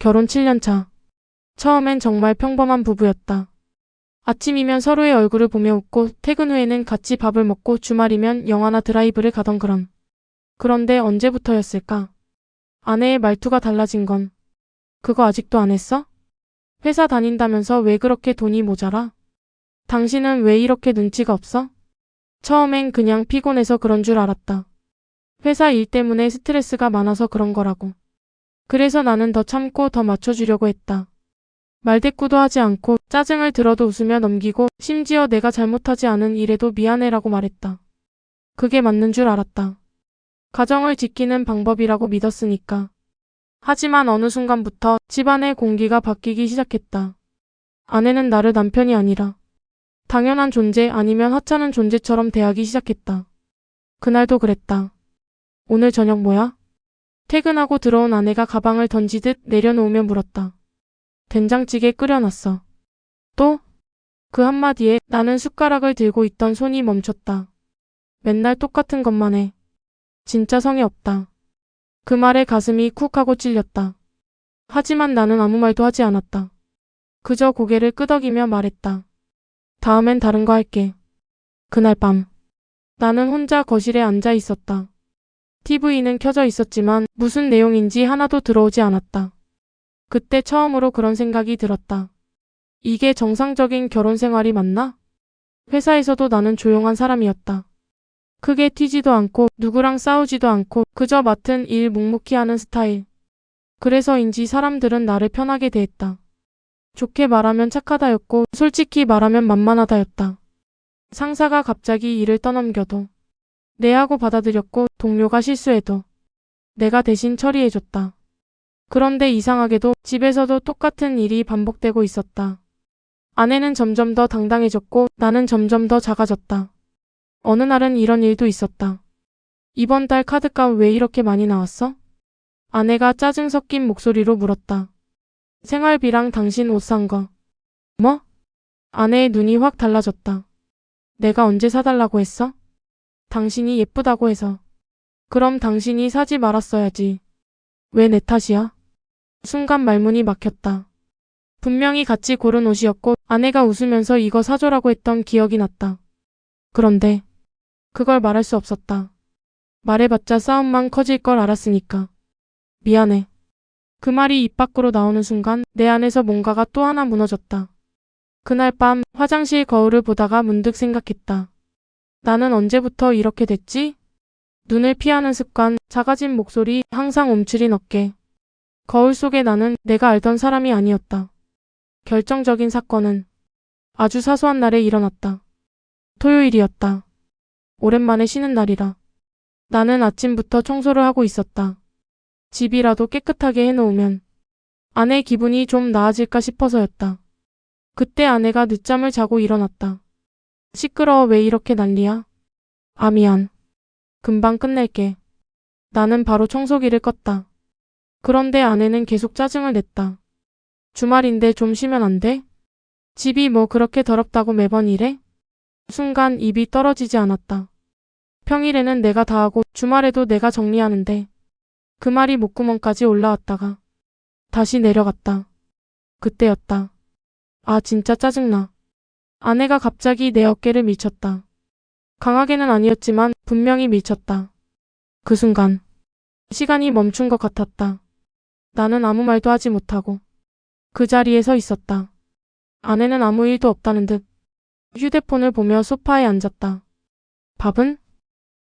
결혼 7년 차. 처음엔 정말 평범한 부부였다. 아침이면 서로의 얼굴을 보며 웃고 퇴근 후에는 같이 밥을 먹고 주말이면 영화나 드라이브를 가던 그런. 그런데 언제부터였을까? 아내의 말투가 달라진 건. 그거 아직도 안 했어? 회사 다닌다면서 왜 그렇게 돈이 모자라? 당신은 왜 이렇게 눈치가 없어? 처음엔 그냥 피곤해서 그런 줄 알았다. 회사 일 때문에 스트레스가 많아서 그런 거라고. 그래서 나는 더 참고 더 맞춰주려고 했다. 말대꾸도 하지 않고 짜증을 들어도 웃으며 넘기고 심지어 내가 잘못하지 않은 일에도 미안해라고 말했다. 그게 맞는 줄 알았다. 가정을 지키는 방법이라고 믿었으니까. 하지만 어느 순간부터 집안의 공기가 바뀌기 시작했다. 아내는 나를 남편이 아니라 당연한 존재 아니면 하찮은 존재처럼 대하기 시작했다. 그날도 그랬다. 오늘 저녁 뭐야? 퇴근하고 들어온 아내가 가방을 던지듯 내려놓으며 물었다. 된장찌개 끓여놨어. 또? 그 한마디에 나는 숟가락을 들고 있던 손이 멈췄다. 맨날 똑같은 것만 해. 진짜 성의 없다. 그 말에 가슴이 쿡 하고 찔렸다. 하지만 나는 아무 말도 하지 않았다. 그저 고개를 끄덕이며 말했다. 다음엔 다른 거 할게. 그날 밤 나는 혼자 거실에 앉아 있었다. TV는 켜져 있었지만 무슨 내용인지 하나도 들어오지 않았다. 그때 처음으로 그런 생각이 들었다. 이게 정상적인 결혼 생활이 맞나? 회사에서도 나는 조용한 사람이었다. 크게 튀지도 않고 누구랑 싸우지도 않고 그저 맡은 일 묵묵히 하는 스타일. 그래서인지 사람들은 나를 편하게 대했다. 좋게 말하면 착하다였고 솔직히 말하면 만만하다였다. 상사가 갑자기 일을 떠넘겨도 네 하고 받아들였고 동료가 실수해도 내가 대신 처리해줬다. 그런데 이상하게도 집에서도 똑같은 일이 반복되고 있었다. 아내는 점점 더 당당해졌고 나는 점점 더 작아졌다. 어느 날은 이런 일도 있었다. 이번 달 카드값 왜 이렇게 많이 나왔어? 아내가 짜증 섞인 목소리로 물었다. 생활비랑 당신 옷 산 거. 뭐? 아내의 눈이 확 달라졌다. 내가 언제 사달라고 했어? 당신이 예쁘다고 해서. 그럼 당신이 사지 말았어야지. 왜 내 탓이야? 순간 말문이 막혔다. 분명히 같이 고른 옷이었고 아내가 웃으면서 이거 사줘라고 했던 기억이 났다. 그런데 그걸 말할 수 없었다. 말해봤자 싸움만 커질 걸 알았으니까. 미안해. 그 말이 입 밖으로 나오는 순간 내 안에서 뭔가가 또 하나 무너졌다. 그날 밤 화장실 거울을 보다가 문득 생각했다. 나는 언제부터 이렇게 됐지? 눈을 피하는 습관, 작아진 목소리, 항상 움츠린 어깨. 거울 속에 나는 내가 알던 사람이 아니었다. 결정적인 사건은 아주 사소한 날에 일어났다. 토요일이었다. 오랜만에 쉬는 날이라. 나는 아침부터 청소를 하고 있었다. 집이라도 깨끗하게 해놓으면 아내 기분이 좀 나아질까 싶어서였다. 그때 아내가 늦잠을 자고 일어났다. 시끄러워 왜 이렇게 난리야? 아 미안. 금방 끝낼게. 나는 바로 청소기를 껐다. 그런데 아내는 계속 짜증을 냈다. 주말인데 좀 쉬면 안 돼? 집이 뭐 그렇게 더럽다고 매번 이래? 순간 입이 떨어지지 않았다. 평일에는 내가 다 하고 주말에도 내가 정리하는데 그 말이 목구멍까지 올라왔다가 다시 내려갔다. 그때였다. 아 진짜 짜증나. 아내가 갑자기 내 어깨를 밀쳤다. 강하게는 아니었지만 분명히 밀쳤다. 그 순간 시간이 멈춘 것 같았다. 나는 아무 말도 하지 못하고 그 자리에 서 있었다. 아내는 아무 일도 없다는 듯 휴대폰을 보며 소파에 앉았다. 밥은?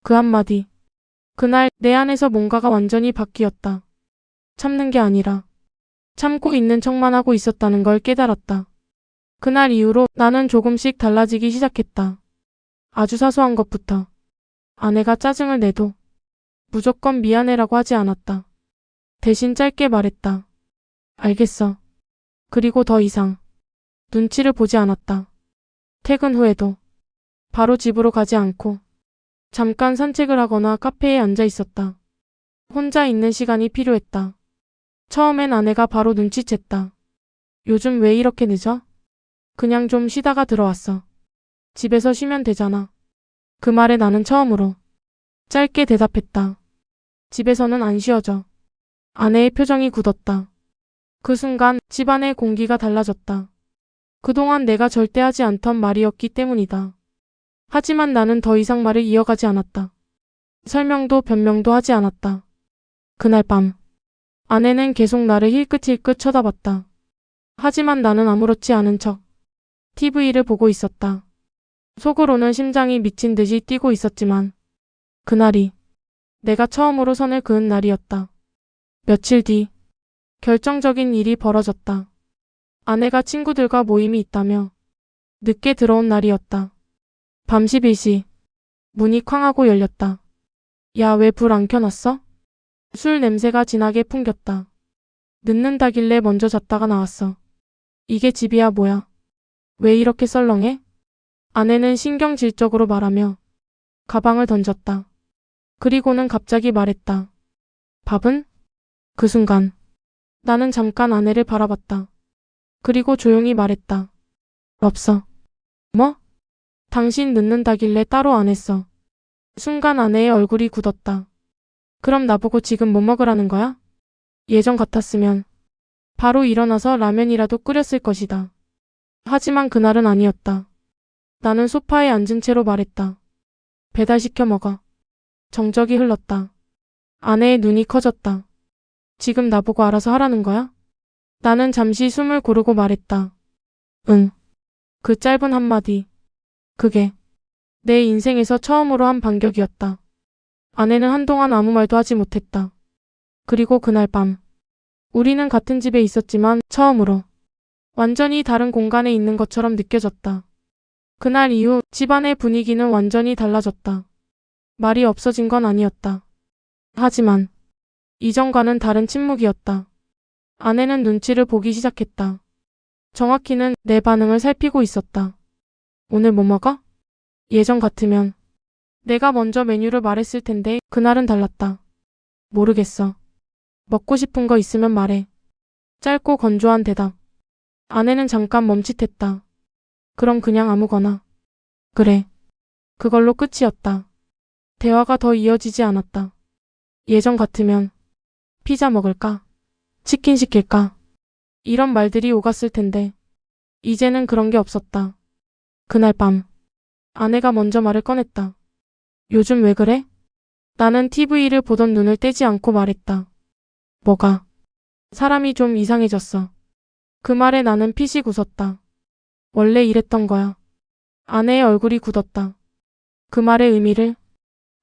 그 한마디. 그날 내 안에서 뭔가가 완전히 바뀌었다. 참는 게 아니라 참고 있는 척만 하고 있었다는 걸 깨달았다. 그날 이후로 나는 조금씩 달라지기 시작했다. 아주 사소한 것부터. 아내가 짜증을 내도 무조건 미안해라고 하지 않았다. 대신 짧게 말했다. 알겠어. 그리고 더 이상 눈치를 보지 않았다. 퇴근 후에도 바로 집으로 가지 않고 잠깐 산책을 하거나 카페에 앉아 있었다. 혼자 있는 시간이 필요했다. 처음엔 아내가 바로 눈치챘다. 요즘 왜 이렇게 늦어? 그냥 좀 쉬다가 들어왔어. 집에서 쉬면 되잖아. 그 말에 나는 처음으로 짧게 대답했다. 집에서는 안 쉬어져. 아내의 표정이 굳었다. 그 순간 집안의 공기가 달라졌다. 그동안 내가 절대 하지 않던 말이었기 때문이다. 하지만 나는 더 이상 말을 이어가지 않았다. 설명도 변명도 하지 않았다. 그날 밤 아내는 계속 나를 힐끗힐끗 쳐다봤다. 하지만 나는 아무렇지 않은 척 TV를 보고 있었다. 속으로는 심장이 미친 듯이 뛰고 있었지만 그날이 내가 처음으로 선을 그은 날이었다. 며칠 뒤 결정적인 일이 벌어졌다. 아내가 친구들과 모임이 있다며 늦게 들어온 날이었다. 밤 11시 문이 쾅 하고 열렸다. 야, 왜 불 안 켜놨어? 술 냄새가 진하게 풍겼다. 늦는다길래 먼저 잤다가 나왔어. 이게 집이야 뭐야? 왜 이렇게 썰렁해? 아내는 신경질적으로 말하며 가방을 던졌다. 그리고는 갑자기 말했다. 밥은? 그 순간 나는 잠깐 아내를 바라봤다. 그리고 조용히 말했다. 없어. 뭐? 당신 늦는다길래 따로 안 했어. 순간 아내의 얼굴이 굳었다. 그럼 나보고 지금 뭐 먹으라는 거야? 예전 같았으면 바로 일어나서 라면이라도 끓였을 것이다. 하지만 그날은 아니었다. 나는 소파에 앉은 채로 말했다. 배달시켜 먹어. 정적이 흘렀다. 아내의 눈이 커졌다. 지금 나보고 알아서 하라는 거야? 나는 잠시 숨을 고르고 말했다. 응. 그 짧은 한마디. 그게 내 인생에서 처음으로 한 반격이었다. 아내는 한동안 아무 말도 하지 못했다. 그리고 그날 밤 우리는 같은 집에 있었지만 처음으로 완전히 다른 공간에 있는 것처럼 느껴졌다. 그날 이후 집안의 분위기는 완전히 달라졌다. 말이 없어진 건 아니었다. 하지만 이전과는 다른 침묵이었다. 아내는 눈치를 보기 시작했다. 정확히는 내 반응을 살피고 있었다. 오늘 뭐 먹어? 예전 같으면 내가 먼저 메뉴를 말했을 텐데 그날은 달랐다. 모르겠어. 먹고 싶은 거 있으면 말해. 짧고 건조한 대답. 아내는 잠깐 멈칫했다. 그럼 그냥 아무거나. 그래. 그걸로 끝이었다. 대화가 더 이어지지 않았다. 예전 같으면 피자 먹을까? 치킨 시킬까? 이런 말들이 오갔을 텐데 이제는 그런 게 없었다. 그날 밤 아내가 먼저 말을 꺼냈다. 요즘 왜 그래? 나는 TV를 보던 눈을 떼지 않고 말했다. 뭐가? 사람이 좀 이상해졌어. 그 말에 나는 피식 웃었다. 원래 이랬던 거야. 아내의 얼굴이 굳었다. 그 말의 의미를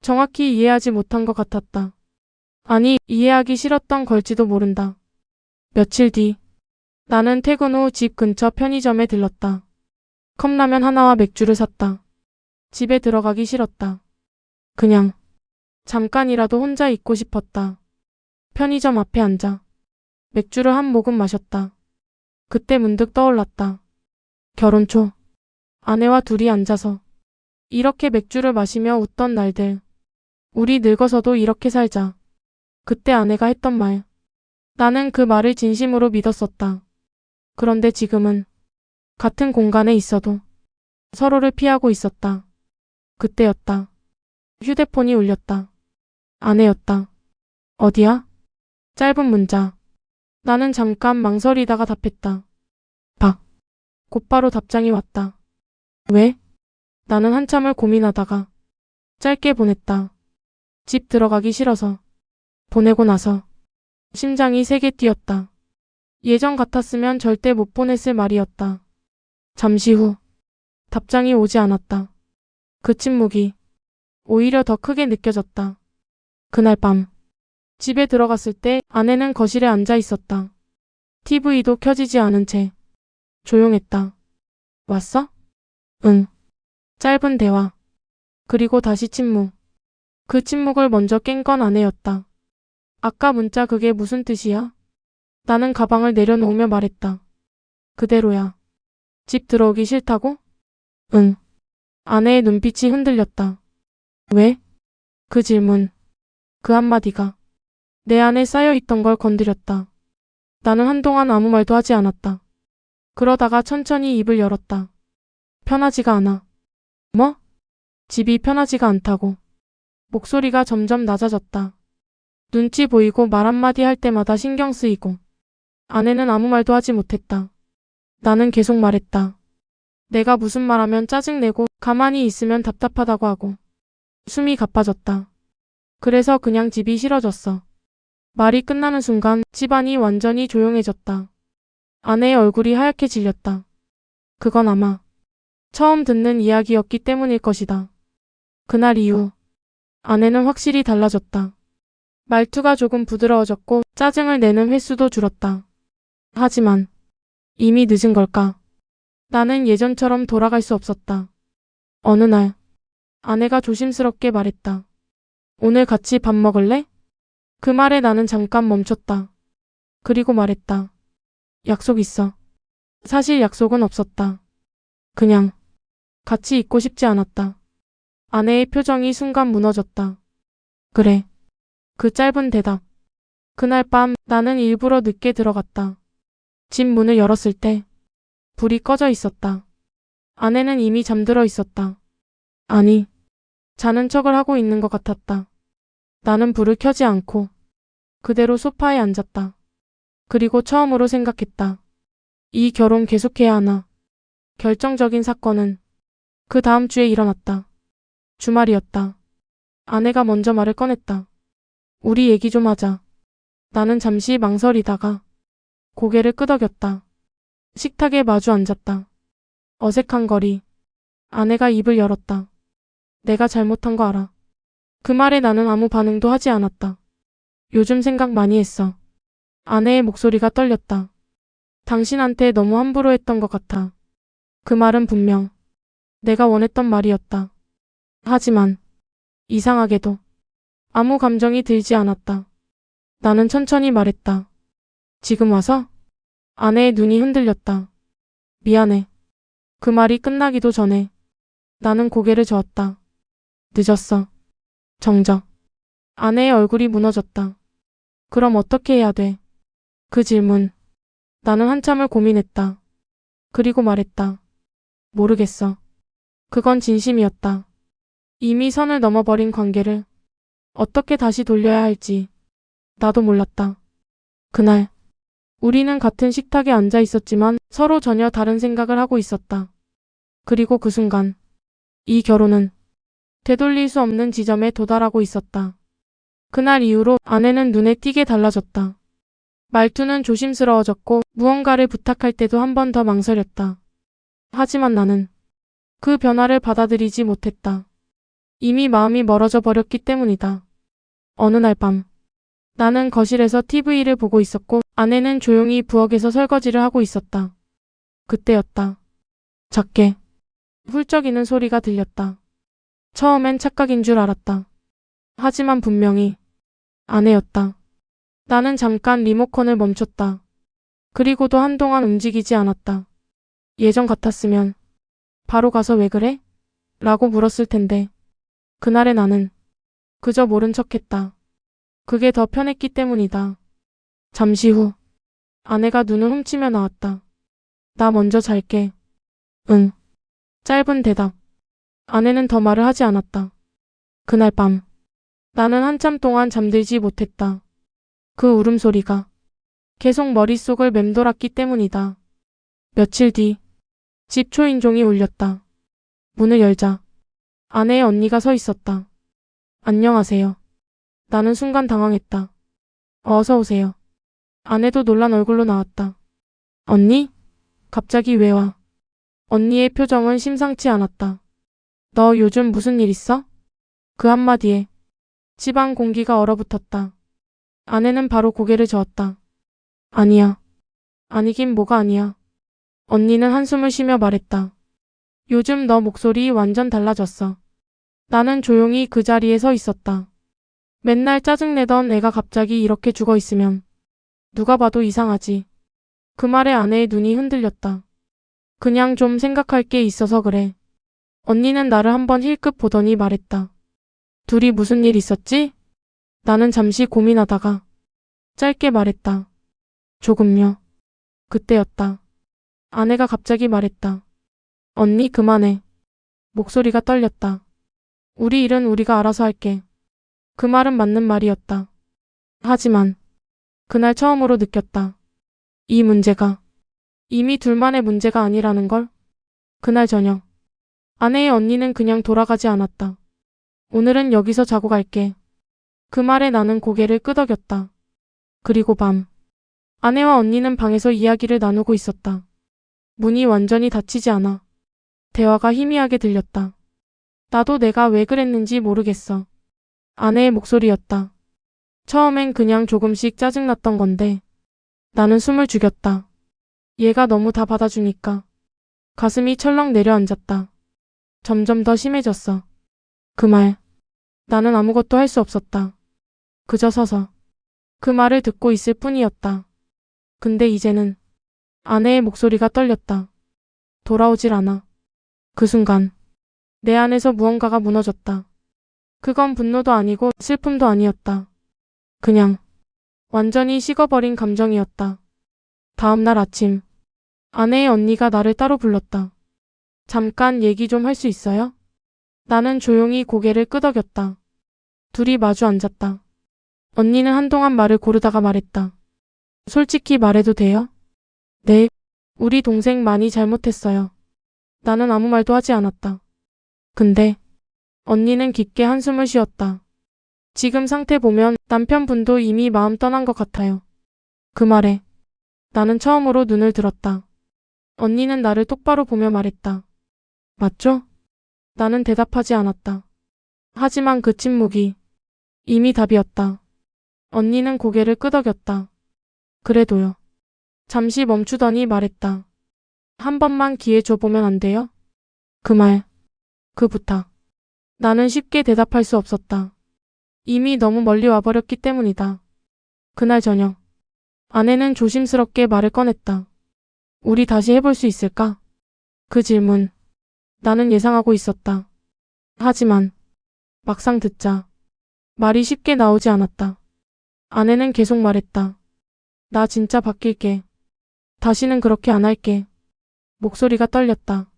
정확히 이해하지 못한 것 같았다. 아니, 이해하기 싫었던 걸지도 모른다. 며칠 뒤 나는 퇴근 후 집 근처 편의점에 들렀다. 컵라면 하나와 맥주를 샀다. 집에 들어가기 싫었다. 그냥 잠깐이라도 혼자 있고 싶었다. 편의점 앞에 앉아 맥주를 한 모금 마셨다. 그때 문득 떠올랐다. 결혼 초 아내와 둘이 앉아서 이렇게 맥주를 마시며 웃던 날들. 우리 늙어서도 이렇게 살자. 그때 아내가 했던 말. 나는 그 말을 진심으로 믿었었다. 그런데 지금은 같은 공간에 있어도 서로를 피하고 있었다. 그때였다. 휴대폰이 울렸다. 아내였다. 어디야? 짧은 문자. 나는 잠깐 망설이다가 답했다. 박. 곧바로 답장이 왔다. 왜? 나는 한참을 고민하다가 짧게 보냈다. 집 들어가기 싫어서. 보내고 나서 심장이 세게 뛰었다. 예전 같았으면 절대 못 보냈을 말이었다. 잠시 후 답장이 오지 않았다. 그 침묵이 오히려 더 크게 느껴졌다. 그날 밤 집에 들어갔을 때 아내는 거실에 앉아 있었다. TV도 켜지지 않은 채 조용했다. 왔어? 응. 짧은 대화. 그리고 다시 침묵. 그 침묵을 먼저 깬 건 아내였다. 아까 문자 그게 무슨 뜻이야? 나는 가방을 내려놓으며 말했다. 그대로야. 집 들어오기 싫다고? 응. 아내의 눈빛이 흔들렸다. 왜? 그 질문. 그 한마디가 내 안에 쌓여있던 걸 건드렸다. 나는 한동안 아무 말도 하지 않았다. 그러다가 천천히 입을 열었다. 편하지가 않아. 뭐? 집이 편하지가 않다고. 목소리가 점점 낮아졌다. 눈치 보이고 말 한마디 할 때마다 신경 쓰이고. 아내는 아무 말도 하지 못했다. 나는 계속 말했다. 내가 무슨 말하면 짜증내고 가만히 있으면 답답하다고 하고. 숨이 가빠졌다. 그래서 그냥 집이 싫어졌어. 말이 끝나는 순간 집안이 완전히 조용해졌다. 아내의 얼굴이 하얗게 질렸다. 그건 아마 처음 듣는 이야기였기 때문일 것이다. 그날 이후 아내는 확실히 달라졌다. 말투가 조금 부드러워졌고 짜증을 내는 횟수도 줄었다. 하지만 이미 늦은 걸까? 나는 예전처럼 돌아갈 수 없었다. 어느 날 아내가 조심스럽게 말했다. 오늘 같이 밥 먹을래? 그 말에 나는 잠깐 멈췄다. 그리고 말했다. 약속 있어. 사실 약속은 없었다. 그냥 같이 있고 싶지 않았다. 아내의 표정이 순간 무너졌다. 그래. 그 짧은 대답. 그날 밤 나는 일부러 늦게 들어갔다. 집 문을 열었을 때 불이 꺼져 있었다. 아내는 이미 잠들어 있었다. 아니, 자는 척을 하고 있는 것 같았다. 나는 불을 켜지 않고 그대로 소파에 앉았다. 그리고 처음으로 생각했다. 이 결혼 계속해야 하나? 결정적인 사건은 그 다음 주에 일어났다. 주말이었다. 아내가 먼저 말을 꺼냈다. 우리 얘기 좀 하자. 나는 잠시 망설이다가 고개를 끄덕였다. 식탁에 마주 앉았다. 어색한 거리. 아내가 입을 열었다. 내가 잘못한 거 알아. 그 말에 나는 아무 반응도 하지 않았다. 요즘 생각 많이 했어. 아내의 목소리가 떨렸다. 당신한테 너무 함부로 했던 것 같아. 그 말은 분명 내가 원했던 말이었다. 하지만 이상하게도 아무 감정이 들지 않았다. 나는 천천히 말했다. 지금 와서? 아내의 눈이 흔들렸다. 미안해. 그 말이 끝나기도 전에 나는 고개를 저었다. 늦었어. 정적. 아내의 얼굴이 무너졌다. 그럼 어떻게 해야 돼? 그 질문. 나는 한참을 고민했다. 그리고 말했다. 모르겠어. 그건 진심이었다. 이미 선을 넘어버린 관계를 어떻게 다시 돌려야 할지 나도 몰랐다. 그날 우리는 같은 식탁에 앉아 있었지만 서로 전혀 다른 생각을 하고 있었다. 그리고 그 순간 이 결혼은 되돌릴 수 없는 지점에 도달하고 있었다. 그날 이후로 아내는 눈에 띄게 달라졌다. 말투는 조심스러워졌고 무언가를 부탁할 때도 한 번 더 망설였다. 하지만 나는 그 변화를 받아들이지 못했다. 이미 마음이 멀어져 버렸기 때문이다. 어느 날 밤 나는 거실에서 TV를 보고 있었고 아내는 조용히 부엌에서 설거지를 하고 있었다. 그때였다. 작게 훌쩍이는 소리가 들렸다. 처음엔 착각인 줄 알았다. 하지만 분명히 아내였다. 나는 잠깐 리모컨을 멈췄다. 그리고도 한동안 움직이지 않았다. 예전 같았으면 바로 가서 왜 그래? 라고 물었을 텐데 그날의 나는 그저 모른 척했다. 그게 더 편했기 때문이다. 잠시 후 아내가 눈을 훔치며 나왔다. 나 먼저 잘게. 응. 짧은 대답. 아내는 더 말을 하지 않았다. 그날 밤 나는 한참 동안 잠들지 못했다. 그 울음소리가 계속 머릿속을 맴돌았기 때문이다. 며칠 뒤 집 초인종이 울렸다. 문을 열자 아내의 언니가 서 있었다. 안녕하세요. 나는 순간 당황했다. 어서 오세요. 아내도 놀란 얼굴로 나왔다. 언니? 갑자기 왜 와? 언니의 표정은 심상치 않았다. 너 요즘 무슨 일 있어? 그 한마디에 집안 공기가 얼어붙었다. 아내는 바로 고개를 저었다. 아니야. 아니긴 뭐가 아니야. 언니는 한숨을 쉬며 말했다. 요즘 너 목소리 완전 달라졌어. 나는 조용히 그 자리에 서 있었다. 맨날 짜증내던 애가 갑자기 이렇게 죽어 있으면 누가 봐도 이상하지. 그 말에 아내의 눈이 흔들렸다. 그냥 좀 생각할 게 있어서 그래. 언니는 나를 한번 힐끗 보더니 말했다. 둘이 무슨 일 있었지? 나는 잠시 고민하다가 짧게 말했다. 조금요. 그때였다. 아내가 갑자기 말했다. 언니 그만해. 목소리가 떨렸다. 우리 일은 우리가 알아서 할게. 그 말은 맞는 말이었다. 하지만 그날 처음으로 느꼈다. 이 문제가 이미 둘만의 문제가 아니라는 걸. 그날 저녁, 아내의 언니는 그냥 돌아가지 않았다. 오늘은 여기서 자고 갈게. 그 말에 나는 고개를 끄덕였다. 그리고 밤, 아내와 언니는 방에서 이야기를 나누고 있었다. 문이 완전히 닫히지 않아 대화가 희미하게 들렸다. 나도 내가 왜 그랬는지 모르겠어. 아내의 목소리였다. 처음엔 그냥 조금씩 짜증났던 건데 나는 숨을 죽였다. 얘가 너무 다 받아주니까. 가슴이 철렁 내려앉았다. 점점 더 심해졌어. 그 말, 나는 아무것도 할 수 없었다. 그저 서서 그 말을 듣고 있을 뿐이었다. 근데 이제는 아내의 목소리가 떨렸다. 돌아오질 않아. 그 순간 내 안에서 무언가가 무너졌다. 그건 분노도 아니고 슬픔도 아니었다. 그냥 완전히 식어버린 감정이었다. 다음 날 아침, 아내의 언니가 나를 따로 불렀다. 잠깐 얘기 좀 할 수 있어요? 나는 조용히 고개를 끄덕였다. 둘이 마주 앉았다. 언니는 한동안 말을 고르다가 말했다. 솔직히 말해도 돼요? 네. 우리 동생 많이 잘못했어요. 나는 아무 말도 하지 않았다. 근데 언니는 깊게 한숨을 쉬었다. 지금 상태 보면 남편분도 이미 마음 떠난 것 같아요. 그 말에 나는 처음으로 눈을 들었다. 언니는 나를 똑바로 보며 말했다. 맞죠? 나는 대답하지 않았다. 하지만 그 침묵이 이미 답이었다. 언니는 고개를 끄덕였다. 그래도요. 잠시 멈추더니 말했다. 한 번만 기회 줘보면 안 돼요? 그 말, 그 부탁. 나는 쉽게 대답할 수 없었다. 이미 너무 멀리 와버렸기 때문이다. 그날 저녁, 아내는 조심스럽게 말을 꺼냈다. 우리 다시 해볼 수 있을까? 그 질문, 나는 예상하고 있었다. 하지만 막상 듣자 말이 쉽게 나오지 않았다. 아내는 계속 말했다. 나 진짜 바뀔게. 다시는 그렇게 안 할게. 목소리가 떨렸다.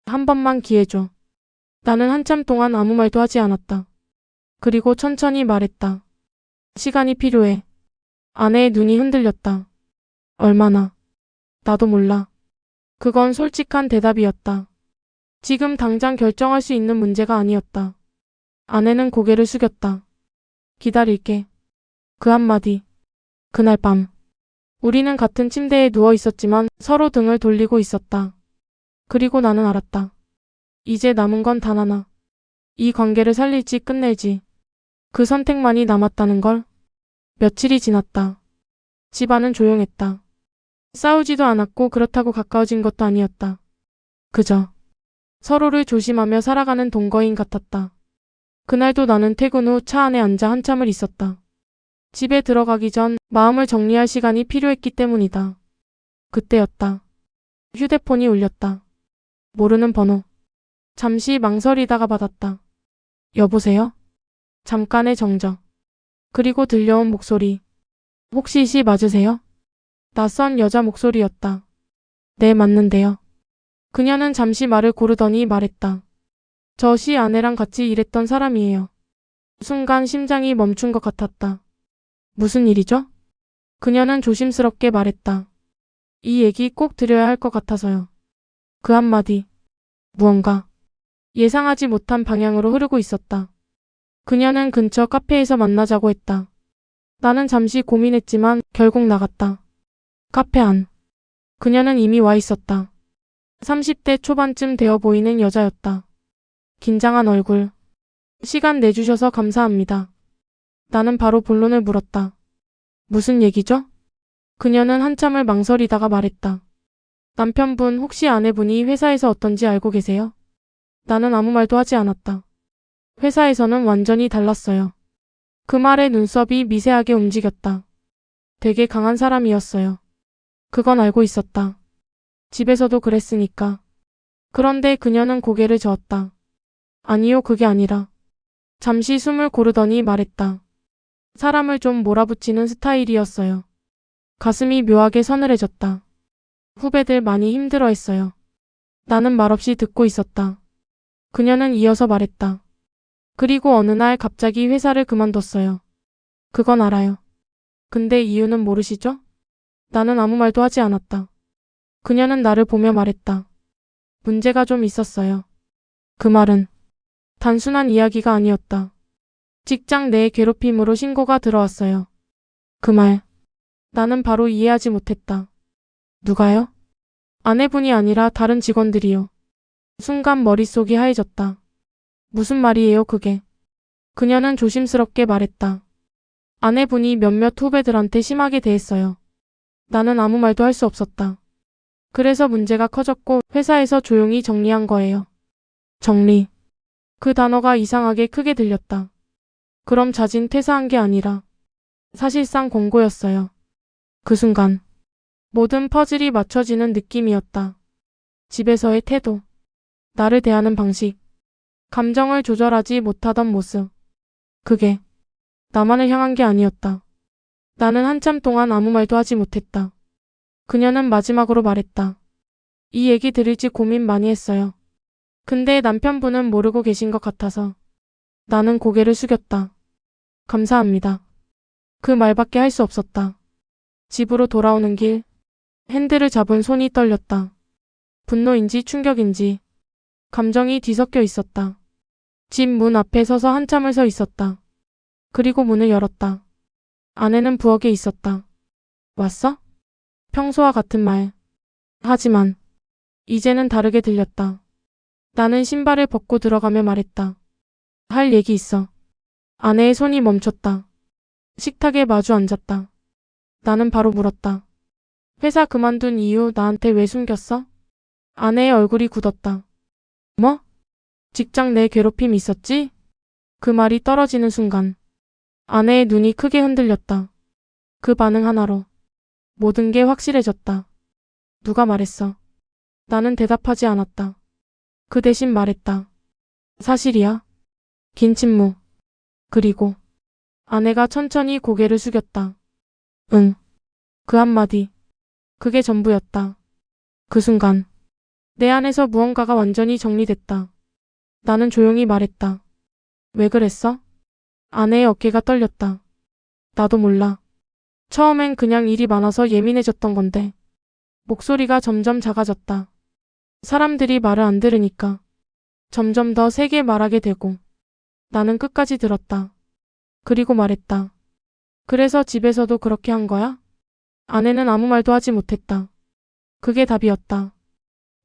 한 번만 기회 줘. 나는 한참 동안 아무 말도 하지 않았다. 그리고 천천히 말했다. 시간이 필요해. 아내의 눈이 흔들렸다. 얼마나? 나도 몰라. 그건 솔직한 대답이었다. 지금 당장 결정할 수 있는 문제가 아니었다. 아내는 고개를 숙였다. 기다릴게. 그 한마디. 그날 밤, 우리는 같은 침대에 누워 있었지만 서로 등을 돌리고 있었다. 그리고 나는 알았다. 이제 남은 건 단 하나. 이 관계를 살릴지 끝낼지. 그 선택만이 남았다는 걸. 며칠이 지났다. 집안은 조용했다. 싸우지도 않았고 그렇다고 가까워진 것도 아니었다. 그저 서로를 조심하며 살아가는 동거인 같았다. 그날도 나는 퇴근 후 차 안에 앉아 한참을 있었다. 집에 들어가기 전 마음을 정리할 시간이 필요했기 때문이다. 그때였다. 휴대폰이 울렸다. 모르는 번호. 잠시 망설이다가 받았다. 여보세요? 잠깐의 정적. 그리고 들려온 목소리. 혹시 시 맞으세요? 낯선 여자 목소리였다. 네, 맞는데요. 그녀는 잠시 말을 고르더니 말했다. 저 시 아내랑 같이 일했던 사람이에요. 순간 심장이 멈춘 것 같았다. 무슨 일이죠? 그녀는 조심스럽게 말했다. 이 얘기 꼭 드려야 할 것 같아서요. 그 한마디. 무언가 예상하지 못한 방향으로 흐르고 있었다. 그녀는 근처 카페에서 만나자고 했다. 나는 잠시 고민했지만 결국 나갔다. 카페 안. 그녀는 이미 와 있었다. 30대 초반쯤 되어 보이는 여자였다. 긴장한 얼굴. 시간 내주셔서 감사합니다. 나는 바로 본론을 물었다. 무슨 얘기죠? 그녀는 한참을 망설이다가 말했다. 남편분 혹시 아내분이 회사에서 어떤지 알고 계세요? 나는 아무 말도 하지 않았다. 회사에서는 완전히 달랐어요. 그 말에 눈썹이 미세하게 움직였다. 되게 강한 사람이었어요. 그건 알고 있었다. 집에서도 그랬으니까. 그런데 그녀는 고개를 저었다. 아니요, 그게 아니라. 잠시 숨을 고르더니 말했다. 사람을 좀 몰아붙이는 스타일이었어요. 가슴이 묘하게 서늘해졌다. 후배들 많이 힘들어했어요. 나는 말없이 듣고 있었다. 그녀는 이어서 말했다. 그리고 어느 날 갑자기 회사를 그만뒀어요. 그건 알아요. 근데 이유는 모르시죠? 나는 아무 말도 하지 않았다. 그녀는 나를 보며 말했다. 문제가 좀 있었어요. 그 말은 단순한 이야기가 아니었다. 직장 내 괴롭힘으로 신고가 들어왔어요. 그 말, 나는 바로 이해하지 못했다. 누가요? 아내분이 아니라 다른 직원들이요. 순간 머릿속이 하얘졌다. 무슨 말이에요, 그게? 그녀는 조심스럽게 말했다. 아내분이 몇몇 후배들한테 심하게 대했어요. 나는 아무 말도 할 수 없었다. 그래서 문제가 커졌고 회사에서 조용히 정리한 거예요. 정리. 그 단어가 이상하게 크게 들렸다. 그럼 자진 퇴사한 게 아니라 사실상 권고였어요. 그 순간 모든 퍼즐이 맞춰지는 느낌이었다. 집에서의 태도, 나를 대하는 방식, 감정을 조절하지 못하던 모습. 그게 나만을 향한 게 아니었다. 나는 한참 동안 아무 말도 하지 못했다. 그녀는 마지막으로 말했다. 이 얘기 드릴지 고민 많이 했어요. 근데 남편분은 모르고 계신 것 같아서. 나는 고개를 숙였다. 감사합니다. 그 말밖에 할 수 없었다. 집으로 돌아오는 길, 핸들을 잡은 손이 떨렸다. 분노인지 충격인지 감정이 뒤섞여 있었다. 집 문 앞에 서서 한참을 서 있었다. 그리고 문을 열었다. 아내는 부엌에 있었다. 왔어? 평소와 같은 말. 하지만 이제는 다르게 들렸다. 나는 신발을 벗고 들어가며 말했다. 할 얘기 있어. 아내의 손이 멈췄다. 식탁에 마주 앉았다. 나는 바로 물었다. 회사 그만둔 이유 나한테 왜 숨겼어? 아내의 얼굴이 굳었다. 뭐? 직장 내 괴롭힘 있었지? 그 말이 떨어지는 순간 아내의 눈이 크게 흔들렸다. 그 반응 하나로 모든 게 확실해졌다. 누가 말했어? 나는 대답하지 않았다. 그 대신 말했다. 사실이야. 긴 침묵. 그리고 아내가 천천히 고개를 숙였다. 응. 그 한마디. 그게 전부였다. 그 순간 내 안에서 무언가가 완전히 정리됐다. 나는 조용히 말했다. 왜 그랬어? 아내의 어깨가 떨렸다. 나도 몰라. 처음엔 그냥 일이 많아서 예민해졌던 건데 목소리가 점점 작아졌다. 사람들이 말을 안 들으니까 점점 더 세게 말하게 되고 나는 끝까지 들었다. 그리고 말했다. 그래서 집에서도 그렇게 한 거야? 아내는 아무 말도 하지 못했다. 그게 답이었다.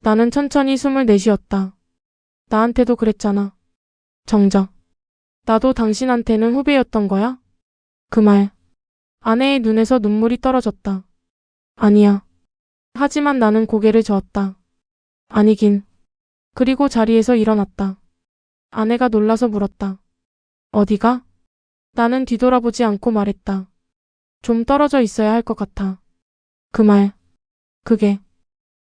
나는 천천히 숨을 내쉬었다. 나한테도 그랬잖아. 정적. 나도 당신한테는 후배였던 거야? 그 말. 아내의 눈에서 눈물이 떨어졌다. 아니야. 하지만 나는 고개를 저었다. 아니긴. 그리고 자리에서 일어났다. 아내가 놀라서 물었다. 어디가? 나는 뒤돌아보지 않고 말했다. 좀 떨어져 있어야 할 것 같아. 그 말. 그게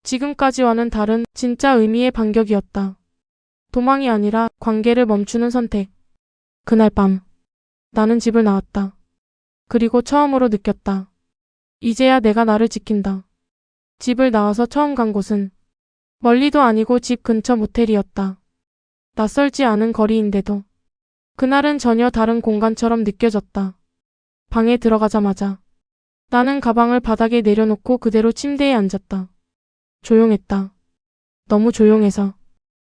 지금까지와는 다른 진짜 의미의 반격이었다. 도망이 아니라 관계를 멈추는 선택. 그날 밤 나는 집을 나왔다. 그리고 처음으로 느꼈다. 이제야 내가 나를 지킨다. 집을 나와서 처음 간 곳은 멀리도 아니고 집 근처 모텔이었다. 낯설지 않은 거리인데도 그날은 전혀 다른 공간처럼 느껴졌다. 방에 들어가자마자 나는 가방을 바닥에 내려놓고 그대로 침대에 앉았다. 조용했다. 너무 조용해서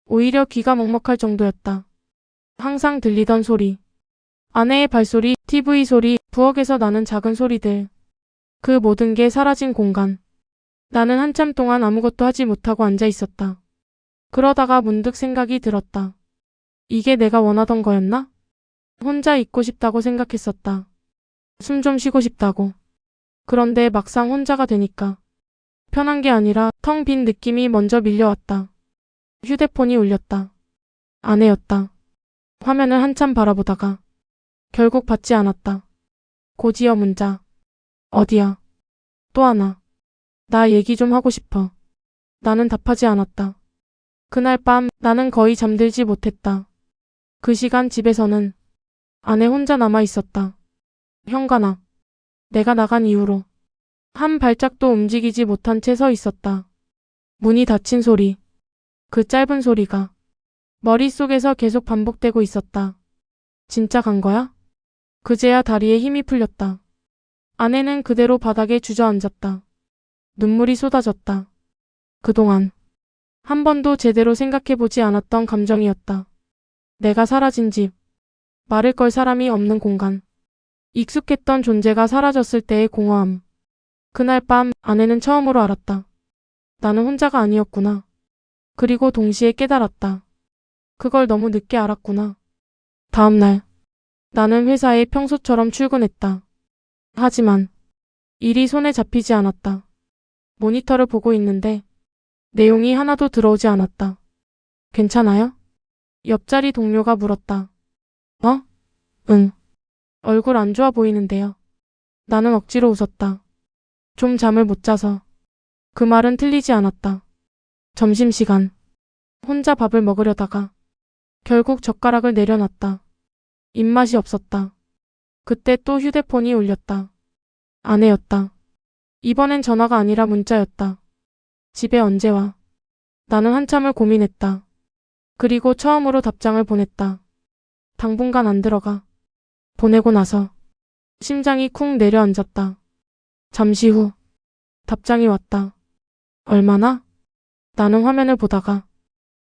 오히려 귀가 먹먹할 정도였다. 항상 들리던 소리, 아내의 발소리, TV 소리, 부엌에서 나는 작은 소리들. 그 모든 게 사라진 공간. 나는 한참 동안 아무것도 하지 못하고 앉아 있었다. 그러다가 문득 생각이 들었다. 이게 내가 원하던 거였나? 혼자 있고 싶다고 생각했었다. 숨 좀 쉬고 싶다고. 그런데 막상 혼자가 되니까 편한 게 아니라 텅 빈 느낌이 먼저 밀려왔다. 휴대폰이 울렸다. 아내였다. 화면을 한참 바라보다가 결국 받지 않았다. 곧이어 문자. 어디야? 또 하나. 나 얘기 좀 하고 싶어. 나는 답하지 않았다. 그날 밤 나는 거의 잠들지 못했다. 그 시간 집에서는 아내 혼자 남아 있었다. 현관앞. 내가 나간 이후로 한 발짝도 움직이지 못한 채 서 있었다. 문이 닫힌 소리. 그 짧은 소리가 머릿속에서 계속 반복되고 있었다. 진짜 간 거야? 그제야 다리에 힘이 풀렸다. 아내는 그대로 바닥에 주저앉았다. 눈물이 쏟아졌다. 그동안 한 번도 제대로 생각해보지 않았던 감정이었다. 내가 사라진 집, 말을 걸 사람이 없는 공간, 익숙했던 존재가 사라졌을 때의 공허함. 그날 밤 아내는 처음으로 알았다. 나는 혼자가 아니었구나. 그리고 동시에 깨달았다. 그걸 너무 늦게 알았구나. 다음 날, 나는 회사에 평소처럼 출근했다. 하지만 일이 손에 잡히지 않았다. 모니터를 보고 있는데 내용이 하나도 들어오지 않았다. 괜찮아요? 옆자리 동료가 물었다. 어? 응. 얼굴 안 좋아 보이는데요. 나는 억지로 웃었다. 좀 잠을 못 자서. 그 말은 틀리지 않았다. 점심시간. 혼자 밥을 먹으려다가 결국 젓가락을 내려놨다. 입맛이 없었다. 그때 또 휴대폰이 울렸다. 아내였다. 이번엔 전화가 아니라 문자였다. 집에 언제 와? 나는 한참을 고민했다. 그리고 처음으로 답장을 보냈다. 당분간 안 들어가. 보내고 나서 심장이 쿵 내려앉았다. 잠시 후 답장이 왔다. 얼마나? 나는 화면을 보다가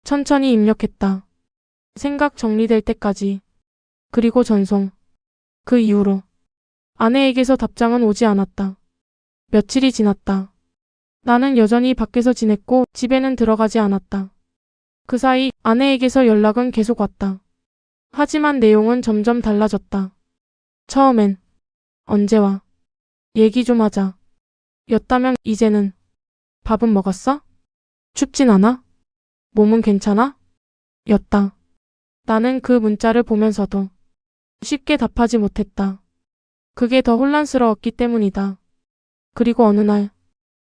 천천히 입력했다. 생각 정리될 때까지. 그리고 전송. 그 이후로 아내에게서 답장은 오지 않았다. 며칠이 지났다. 나는 여전히 밖에서 지냈고 집에는 들어가지 않았다. 그 사이 아내에게서 연락은 계속 왔다. 하지만 내용은 점점 달라졌다. 처음엔 언제 와? 얘기 좀 하자. 였다면 이제는 밥은 먹었어? 춥진 않아? 몸은 괜찮아? 였다. 나는 그 문자를 보면서도 쉽게 답하지 못했다. 그게 더 혼란스러웠기 때문이다. 그리고 어느 날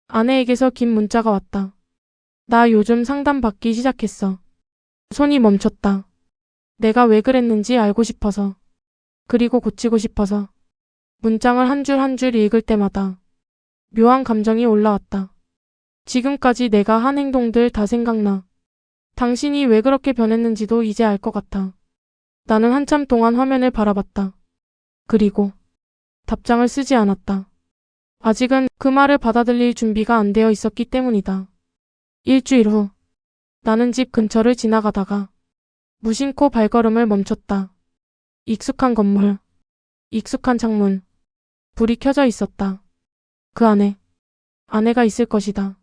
아내에게서 긴 문자가 왔다. 나 요즘 상담 받기 시작했어. 손이 멈췄다. 내가 왜 그랬는지 알고 싶어서. 그리고 고치고 싶어서. 문장을 한 줄 한 줄 읽을 때마다 묘한 감정이 올라왔다. 지금까지 내가 한 행동들 다 생각나. 당신이 왜 그렇게 변했는지도 이제 알 것 같아. 나는 한참 동안 화면을 바라봤다. 그리고 답장을 쓰지 않았다. 아직은 그 말을 받아들일 준비가 안 되어 있었기 때문이다. 일주일 후, 나는 집 근처를 지나가다가 무심코 발걸음을 멈췄다. 익숙한 건물, 익숙한 창문, 불이 켜져 있었다. 그 안에 아내가 있을 것이다.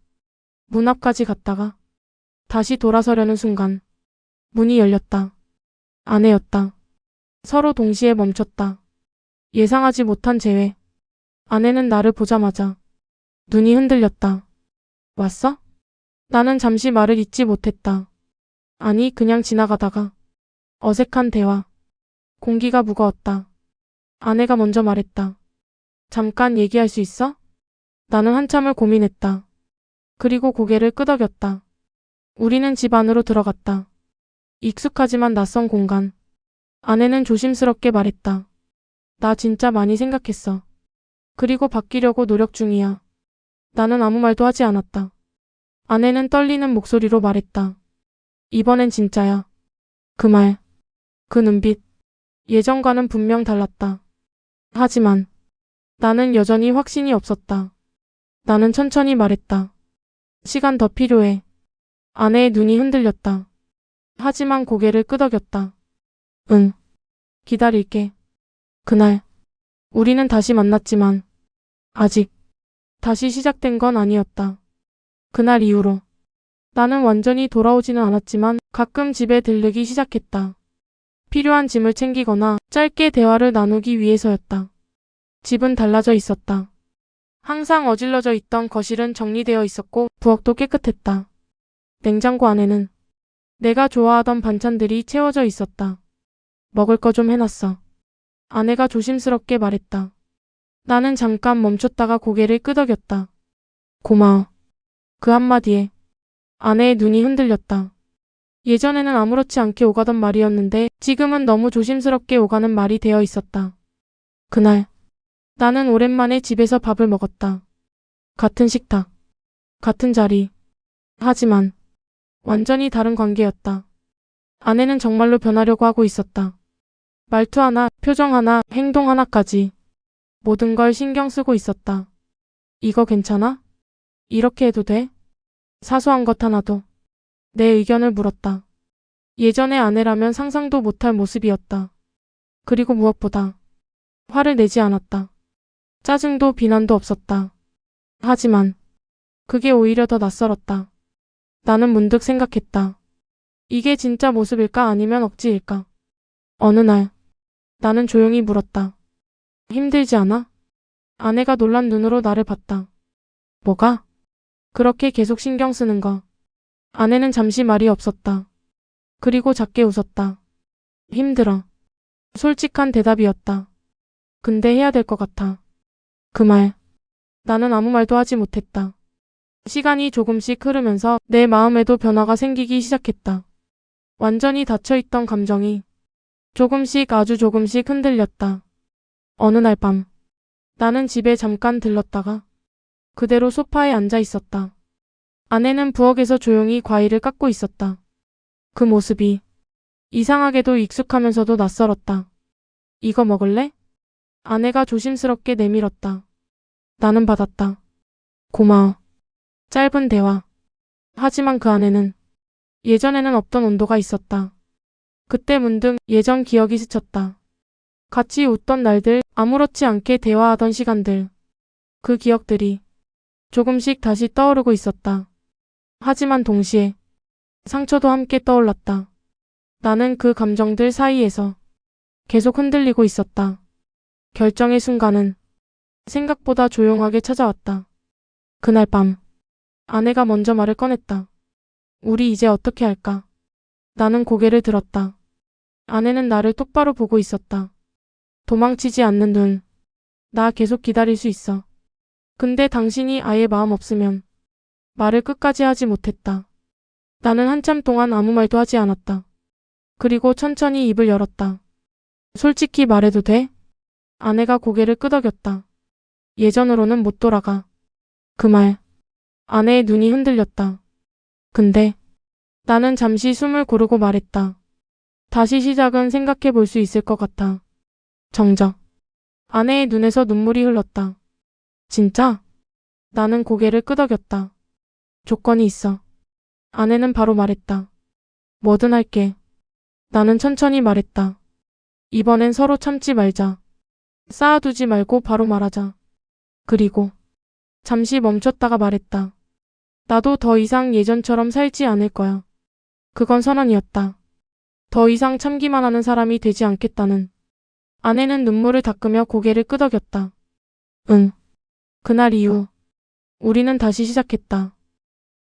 문 앞까지 갔다가 다시 돌아서려는 순간 문이 열렸다. 아내였다. 서로 동시에 멈췄다. 예상하지 못한 재회. 아내는 나를 보자마자 눈이 흔들렸다. 왔어? 나는 잠시 말을 잇지 못했다. 아니, 그냥 지나가다가. 어색한 대화. 공기가 무거웠다. 아내가 먼저 말했다. 잠깐 얘기할 수 있어? 나는 한참을 고민했다. 그리고 고개를 끄덕였다. 우리는 집 안으로 들어갔다. 익숙하지만 낯선 공간. 아내는 조심스럽게 말했다. 나 진짜 많이 생각했어. 그리고 바뀌려고 노력 중이야. 나는 아무 말도 하지 않았다. 아내는 떨리는 목소리로 말했다. 이번엔 진짜야. 그 말, 그 눈빛, 예전과는 분명 달랐다. 하지만 나는 여전히 확신이 없었다. 나는 천천히 말했다. 시간 더 필요해. 아내의 눈이 흔들렸다. 하지만 고개를 끄덕였다. 응, 기다릴게. 그날, 우리는 다시 만났지만 아직 다시 시작된 건 아니었다. 그날 이후로 나는 완전히 돌아오지는 않았지만 가끔 집에 들르기 시작했다. 필요한 짐을 챙기거나 짧게 대화를 나누기 위해서였다. 집은 달라져 있었다. 항상 어질러져 있던 거실은 정리되어 있었고 부엌도 깨끗했다. 냉장고 안에는 내가 좋아하던 반찬들이 채워져 있었다. 먹을 거 좀 해놨어. 아내가 조심스럽게 말했다. 나는 잠깐 멈췄다가 고개를 끄덕였다. 고마워. 그 한마디에 아내의 눈이 흔들렸다. 예전에는 아무렇지 않게 오가던 말이었는데 지금은 너무 조심스럽게 오가는 말이 되어 있었다. 그날 나는 오랜만에 집에서 밥을 먹었다. 같은 식탁, 같은 자리. 하지만 완전히 다른 관계였다. 아내는 정말로 변하려고 하고 있었다. 말투 하나, 표정 하나, 행동 하나까지 모든 걸 신경 쓰고 있었다. 이거 괜찮아? 이렇게 해도 돼? 사소한 것 하나도. 내 의견을 물었다. 예전의 아내라면 상상도 못할 모습이었다. 그리고 무엇보다 화를 내지 않았다. 짜증도 비난도 없었다. 하지만 그게 오히려 더 낯설었다. 나는 문득 생각했다. 이게 진짜 모습일까 아니면 억지일까? 어느 날 나는 조용히 물었다. 힘들지 않아? 아내가 놀란 눈으로 나를 봤다. 뭐가? 그렇게 계속 신경 쓰는 거. 아내는 잠시 말이 없었다. 그리고 작게 웃었다. 힘들어. 솔직한 대답이었다. 근데 해야 될 것 같아. 그 말. 나는 아무 말도 하지 못했다. 시간이 조금씩 흐르면서 내 마음에도 변화가 생기기 시작했다. 완전히 닫혀있던 감정이 조금씩 아주 조금씩 흔들렸다. 어느 날 밤, 나는 집에 잠깐 들렀다가 그대로 소파에 앉아 있었다. 아내는 부엌에서 조용히 과일을 깎고 있었다. 그 모습이 이상하게도 익숙하면서도 낯설었다. 이거 먹을래? 아내가 조심스럽게 내밀었다. 나는 받았다. 고마워. 짧은 대화. 하지만 그 안에는 예전에는 없던 온도가 있었다. 그때 문득 예전 기억이 스쳤다. 같이 웃던 날들, 아무렇지 않게 대화하던 시간들. 그 기억들이 조금씩 다시 떠오르고 있었다. 하지만 동시에 상처도 함께 떠올랐다. 나는 그 감정들 사이에서 계속 흔들리고 있었다. 결정의 순간은 생각보다 조용하게 찾아왔다. 그날 밤, 아내가 먼저 말을 꺼냈다. 우리 이제 어떻게 할까? 나는 고개를 들었다. 아내는 나를 똑바로 보고 있었다. 도망치지 않는 눈. 나 계속 기다릴 수 있어. 근데 당신이 아예 마음 없으면 말을 끝까지 하지 못했다. 나는 한참 동안 아무 말도 하지 않았다. 그리고 천천히 입을 열었다. 솔직히 말해도 돼? 아내가 고개를 끄덕였다. 예전으로는 못 돌아가. 그 말. 아내의 눈이 흔들렸다. 근데 나는 잠시 숨을 고르고 말했다. 다시 시작은 생각해 볼 수 있을 것 같아. 정적. 아내의 눈에서 눈물이 흘렀다. 진짜? 나는 고개를 끄덕였다. 조건이 있어. 아내는 바로 말했다. 뭐든 할게. 나는 천천히 말했다. 이번엔 서로 참지 말자. 쌓아두지 말고 바로 말하자. 그리고 잠시 멈췄다가 말했다. 나도 더 이상 예전처럼 살지 않을 거야. 그건 선언이었다. 더 이상 참기만 하는 사람이 되지 않겠다는. 아내는 눈물을 닦으며 고개를 끄덕였다. 응. 그날 이후 우리는 다시 시작했다.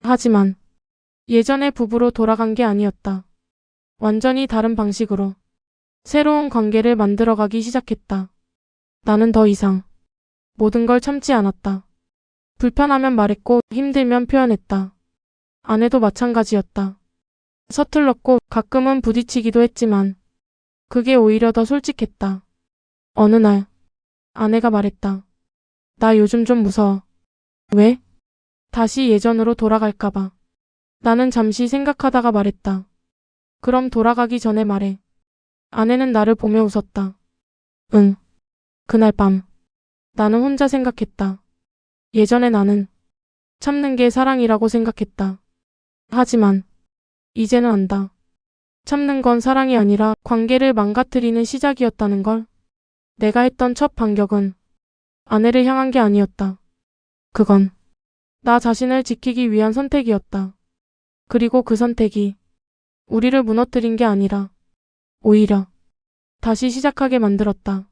하지만 예전의 부부로 돌아간 게 아니었다. 완전히 다른 방식으로 새로운 관계를 만들어가기 시작했다. 나는 더 이상 모든 걸 참지 않았다. 불편하면 말했고 힘들면 표현했다. 아내도 마찬가지였다. 서툴렀고 가끔은 부딪히기도 했지만 그게 오히려 더 솔직했다. 어느 날 아내가 말했다. 나 요즘 좀 무서워. 왜? 다시 예전으로 돌아갈까봐. 나는 잠시 생각하다가 말했다. 그럼 돌아가기 전에 말해. 아내는 나를 보며 웃었다. 응. 그날 밤 나는 혼자 생각했다. 예전에 나는 참는 게 사랑이라고 생각했다. 하지만 이제는 안다. 참는 건 사랑이 아니라 관계를 망가뜨리는 시작이었다는 걸. 내가 했던 첫 반격은 아내를 향한 게 아니었다. 그건 나 자신을 지키기 위한 선택이었다. 그리고 그 선택이 우리를 무너뜨린 게 아니라 오히려 다시 시작하게 만들었다.